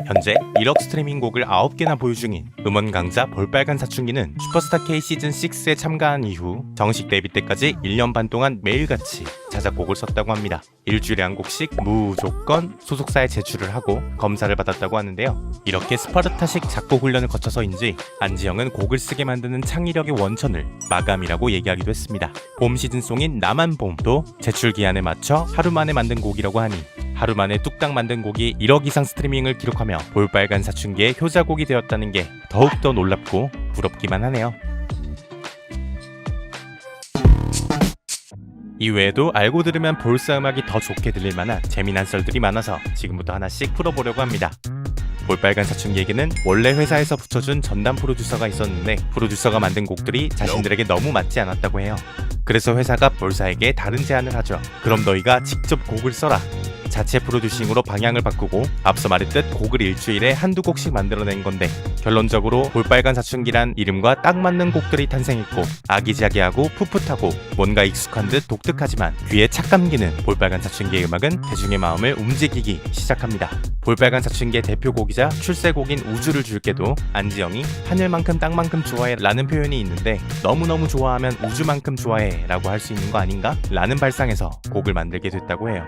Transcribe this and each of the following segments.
현재 1억 스트리밍 곡을 9개나 보유 중인 음원 강자 볼빨간 사춘기는 슈퍼스타 K 시즌6에 참가한 이후 정식 데뷔 때까지 1년 반 동안 매일같이 자작곡을 썼다고 합니다. 일주일에 한 곡씩 무조건 소속사에 제출을 하고 검사를 받았다고 하는데요. 이렇게 스파르타식 작곡 훈련을 거쳐서인지 안지영은 곡을 쓰게 만드는 창의력의 원천을 마감이라고 얘기하기도 했습니다. 봄 시즌송인 나만 봄도 제출 기한에 맞춰 하루 만에 만든 곡이라고 하니 하루 만에 뚝딱 만든 곡이 1억 이상 스트리밍을 기록하며 볼빨간 사춘기의 효자곡이 되었다는 게 더욱더 놀랍고 부럽기만 하네요. 이외에도 알고 들으면 볼사 음악이 더 좋게 들릴 만한 재미난 썰들이 많아서 지금부터 하나씩 풀어보려고 합니다. 볼빨간 사춘기에게는 원래 회사에서 붙여준 전담 프로듀서가 있었는데 프로듀서가 만든 곡들이 자신들에게 너무 맞지 않았다고 해요. 그래서 회사가 볼사에게 다른 제안을 하죠. 그럼 너희가 직접 곡을 써라. 자체 프로듀싱으로 방향을 바꾸고 앞서 말했듯 곡을 일주일에 한두 곡씩 만들어낸 건데 결론적으로 볼빨간 사춘기란 이름과 딱 맞는 곡들이 탄생했고 아기자기하고 풋풋하고 뭔가 익숙한 듯 독특하지만 귀에 착 감기는 볼빨간 사춘기의 음악은 대중의 마음을 움직이기 시작합니다. 볼빨간 사춘기의 대표곡이자 출세곡인 우주를 줄게도 안지영이 하늘만큼 땅만큼 좋아해 라는 표현이 있는데 너무너무 좋아하면 우주만큼 좋아해 라고 할 수 있는 거 아닌가? 라는 발상에서 곡을 만들게 됐다고 해요.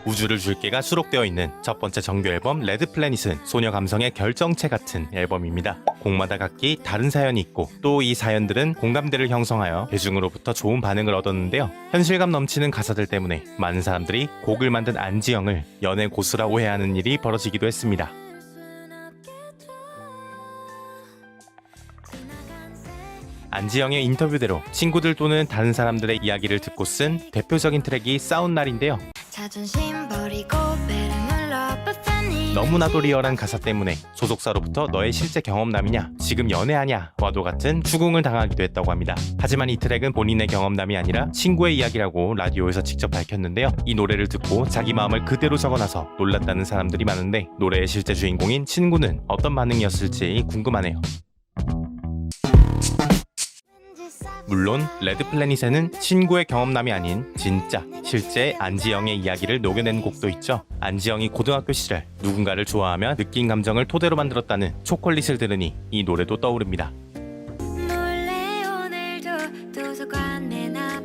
우주를 줄게가 수록되어 있는 첫 번째 정규 앨범 레드 플래닛은 소녀 감성의 결정체 같은 앨범입니다. 곡마다 각기 다른 사연이 있고 또 이 사연들은 공감대를 형성하여 대중으로부터 좋은 반응을 얻었는데요. 현실감 넘치는 가사들 때문에 많은 사람들이 곡을 만든 안지영을 연애 고수라 오해하는 일이 벌어지기도 했습니다. 안지영의 인터뷰대로 친구들 또는 다른 사람들의 이야기를 듣고 쓴 대표적인 트랙이 싸운 날인데요. 너무나도 리얼한 가사 때문에 소속사로부터 너의 실제 경험담이냐 지금 연애하냐 와도 같은 추궁을 당하기도 했다고 합니다. 하지만 이 트랙은 본인의 경험담이 아니라 친구의 이야기라고 라디오에서 직접 밝혔는데요. 이 노래를 듣고 자기 마음을 그대로 적어놔서 놀랐다는 사람들이 많은데 노래의 실제 주인공인 친구는 어떤 반응이었을지 궁금하네요. 물론 레드 플래닛에는 친구의 경험담이 아닌 진짜 실제 안지영의 이야기를 녹여낸 곡도 있죠. 안지영이 고등학교 시절 누군가를 좋아하며 느낀 감정을 토대로 만들었다는 초콜릿을 들으니 이 노래도 떠오릅니다.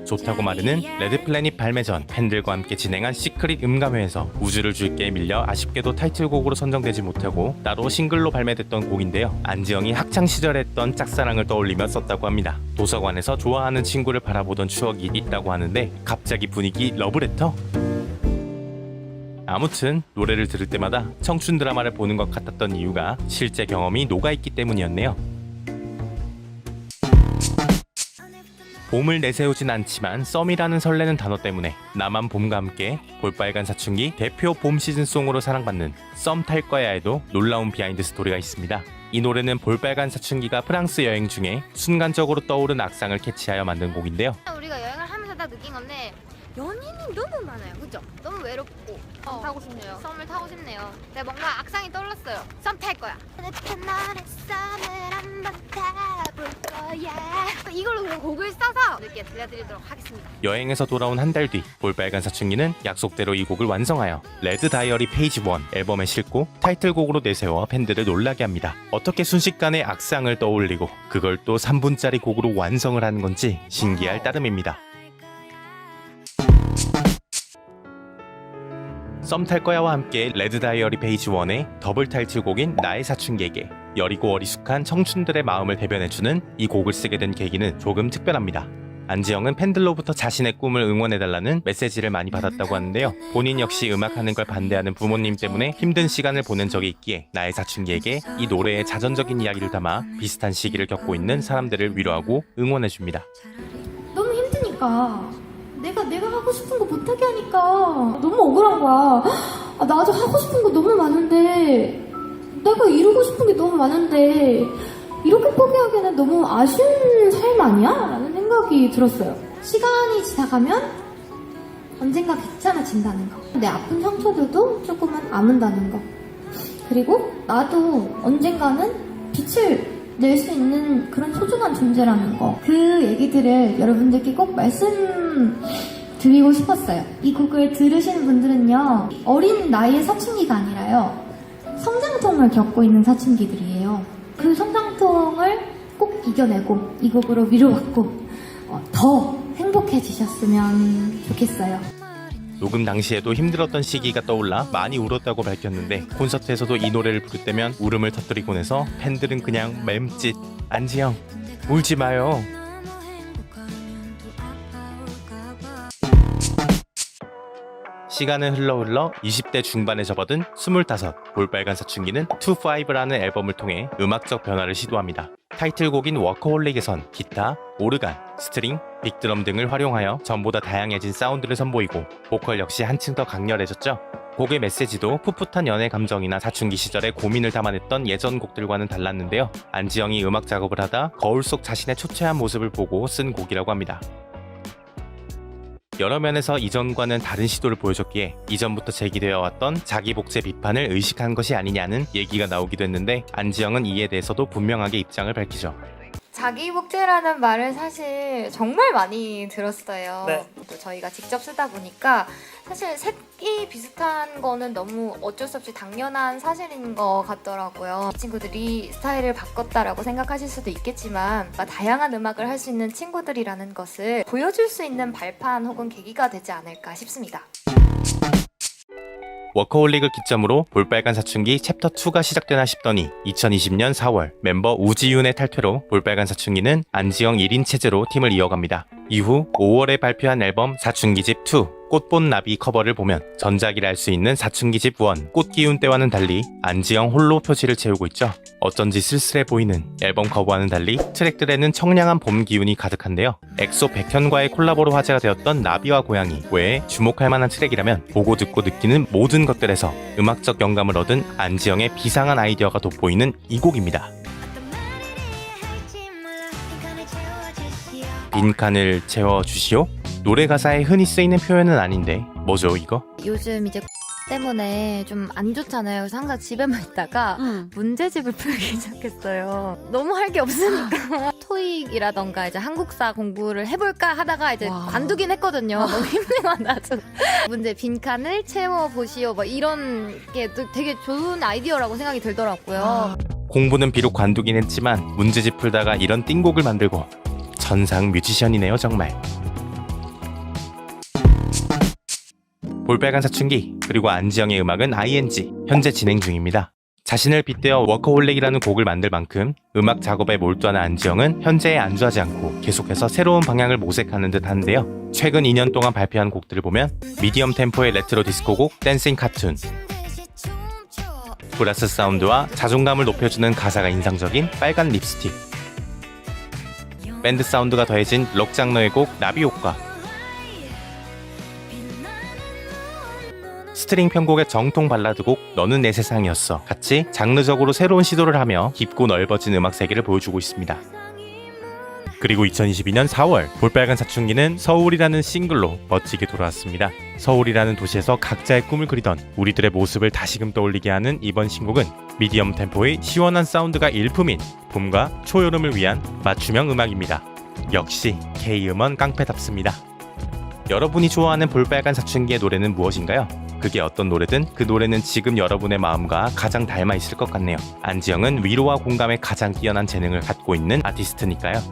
좋다고 말하는 레드 플래닛 발매 전 팬들과 함께 진행한 시크릿 음감회에서 우주를 줄게 밀려 아쉽게도 타이틀곡으로 선정되지 못하고 따로 싱글로 발매됐던 곡인데요. 안지영이 학창시절에 했던 짝사랑을 떠올리며 썼다고 합니다. 도서관에서 좋아하는 친구를 바라보던 추억이 있다고 하는데 갑자기 분위기 러브레터? 아무튼 노래를 들을 때마다 청춘 드라마를 보는 것 같았던 이유가 실제 경험이 녹아있기 때문이었네요. 봄을 내세우진 않지만 썸이라는 설레는 단어 때문에 나만 봄과 함께 볼빨간 사춘기 대표 봄 시즌송으로 사랑받는 썸 탈 거야에도 놀라운 비하인드 스토리가 있습니다. 이 노래는 볼빨간 사춘기가 프랑스 여행 중에 순간적으로 떠오른 악상을 캐치하여 만든 곡인데요. 우리가 여행을 하면서 다 느낀 건데 연인이 너무 많아요. 그죠? 너무 외롭고 썸 타고 싶네요. 썸을 타고 싶네요. 근데 뭔가 악상이 떠올랐어요. 썸 탈 거야. 이걸로 그냥 곡을 써서 이렇게 들려드리도록 하겠습니다. 여행에서 돌아온 한 달 뒤 볼빨간 사춘기는 약속대로 이 곡을 완성하여 레드 다이어리 페이지 1 앨범에 싣고 타이틀곡으로 내세워 팬들을 놀라게 합니다. 어떻게 순식간에 악상을 떠올리고 그걸 또 3분짜리 곡으로 완성을 하는 건지 신기할 따름입니다. 썸 탈 거야와 함께 레드 다이어리 페이지 1의 더블 타이틀곡인 나의 사춘기에게 여리고 어리숙한 청춘들의 마음을 대변해주는 이 곡을 쓰게 된 계기는 조금 특별합니다. 안지영은 팬들로부터 자신의 꿈을 응원해달라는 메시지를 많이 받았다고 하는데요. 본인 역시 음악하는 걸 반대하는 부모님 때문에 힘든 시간을 보낸 적이 있기에 나의 사춘기에게 이 노래에 자전적인 이야기를 담아 비슷한 시기를 겪고 있는 사람들을 위로하고 응원해줍니다. 너무 힘드니까 내가 하고 싶은 거 못하게 하니까 너무 억울한 거야. 나도 하고 싶은 거 너무 많은데 내가 이루고 싶은 게 너무 많은데 이렇게 포기하기에는 너무 아쉬운 삶 아니야? 라는 생각이 들었어요. 시간이 지나가면 언젠가 괜찮아진다는 거, 내 아픈 상처들도 조금은 아문다는 거, 그리고 나도 언젠가는 빛을 낼 수 있는 그런 소중한 존재라는 거, 그 얘기들을 여러분들께 꼭 말씀드리고 싶었어요. 이 곡을 들으시는 분들은요, 어린 나이의 사춘기가 아니라요, 성장 성장통을 겪고 있는 사춘기들이에요. 그 성장통을 꼭 이겨내고 이 곡으로 위로받고 더 행복해지셨으면 좋겠어요. 녹음 당시에도 힘들었던 시기가 떠올라 많이 울었다고 밝혔는데 콘서트에서도 이 노래를 부를 때면 울음을 터뜨리곤 해서 팬들은 그냥 맴짓. 안지영 울지 마요. 시간은 흘러 20대 중반에 접어든 25 볼빨간 사춘기는 2-5라는 앨범을 통해 음악적 변화를 시도합니다. 타이틀곡인 워커홀릭에선 기타, 오르간, 스트링, 빅드럼 등을 활용하여 전보다 다양해진 사운드를 선보이고 보컬 역시 한층 더 강렬해졌죠. 곡의 메시지도 풋풋한 연애 감정이나 사춘기 시절의 고민을 담아냈던 예전 곡들과는 달랐는데요. 안지영이 음악 작업을 하다 거울 속 자신의 초췌한 모습을 보고 쓴 곡이라고 합니다. 여러 면에서 이전과는 다른 시도를 보여줬기에 이전부터 제기되어 왔던 자기 복제 비판을 의식한 것이 아니냐는 얘기가 나오기도 했는데 안지영은 이에 대해서도 분명하게 입장을 밝히죠. 자기 복제라는 말을 사실 정말 많이 들었어요. 네. 또 저희가 직접 쓰다 보니까 사실 색이 비슷한 거는 너무 어쩔 수 없이 당연한 사실인 것 같더라고요. 친구들이 스타일을 바꿨다라고 생각하실 수도 있겠지만 다양한 음악을 할 수 있는 친구들이라는 것을 보여줄 수 있는 발판 혹은 계기가 되지 않을까 싶습니다. 워커홀릭을 기점으로 볼빨간 사춘기 챕터 2가 시작되나 싶더니 2020년 4월 멤버 우지윤의 탈퇴로 볼빨간 사춘기는 안지영 1인 체제로 팀을 이어갑니다. 이후 5월에 발표한 앨범 사춘기집 2 꽃본 나비 커버를 보면 전작이라 할 수 있는 사춘기집 1 꽃기운 때와는 달리 안지영 홀로 표지를 채우고 있죠. 어쩐지 쓸쓸해 보이는 앨범 커버와는 달리 트랙들에는 청량한 봄 기운이 가득한데요. 엑소 백현과의 콜라보로 화제가 되었던 나비와 고양이 외에 주목할 만한 트랙이라면 보고 듣고 느끼는 모든 것들에서 음악적 영감을 얻은 안지영의 비상한 아이디어가 돋보이는 이 곡입니다. 빈칸을 채워주시오? 노래 가사에 흔히 쓰이는 표현은 아닌데 뭐죠 이거? 요즘 이제 때문에 좀 안 좋잖아요. 그래서 항상 집에만 있다가 문제집을 풀기 시작했어요. 너무 할 게 없으니까 토익이라던가 이제 한국사 공부를 해볼까 하다가 이제 관두긴 했거든요. 너무 힘들어가지고 문제 빈칸을 채워보시오 뭐 이런 게 되게 좋은 아이디어라고 생각이 들더라고요. 공부는 비록 관두긴 했지만 문제집 풀다가 이런 띵곡을 만들고 천상 뮤지션이네요 정말. 볼빨간 사춘기 그리고 안지영의 음악은 ING 현재 진행 중입니다. 자신을 빗대어 워커홀릭이라는 곡을 만들 만큼 음악 작업에 몰두하는 안지영은 현재에 안주하지 않고 계속해서 새로운 방향을 모색하는 듯 하는데요. 최근 2년 동안 발표한 곡들을 보면 미디엄 템포의 레트로 디스코곡 댄싱 카툰, 브라스 사운드와 자존감을 높여주는 가사가 인상적인 빨간 립스틱, 밴드 사운드가 더해진 록 장르의 곡 나비 효과, 스트링 편곡의 정통 발라드곡 너는 내 세상이었어 같이 장르적으로 새로운 시도를 하며 깊고 넓어진 음악 세계를 보여주고 있습니다. 그리고 2022년 4월 볼빨간 사춘기는 서울이라는 싱글로 멋지게 돌아왔습니다. 서울이라는 도시에서 각자의 꿈을 그리던 우리들의 모습을 다시금 떠올리게 하는 이번 신곡은 미디엄 템포의 시원한 사운드가 일품인 봄과 초여름을 위한 맞춤형 음악입니다. 역시 K음원 깡패답습니다. 여러분이 좋아하는 볼빨간 사춘기의 노래는 무엇인가요? 그게 어떤 노래든 그 노래는 지금 여러분의 마음과 가장 닮아 있을 것 같네요. 안지영은 위로와 공감에 가장 뛰어난 재능을 갖고 있는 아티스트니까요.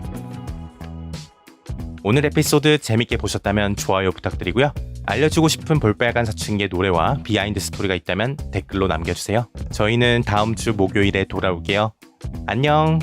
오늘 에피소드 재밌게 보셨다면 좋아요 부탁드리고요. 알려주고 싶은 볼빨간 사춘기의 노래와 비하인드 스토리가 있다면 댓글로 남겨주세요. 저희는 다음 주 목요일에 돌아올게요. 안녕!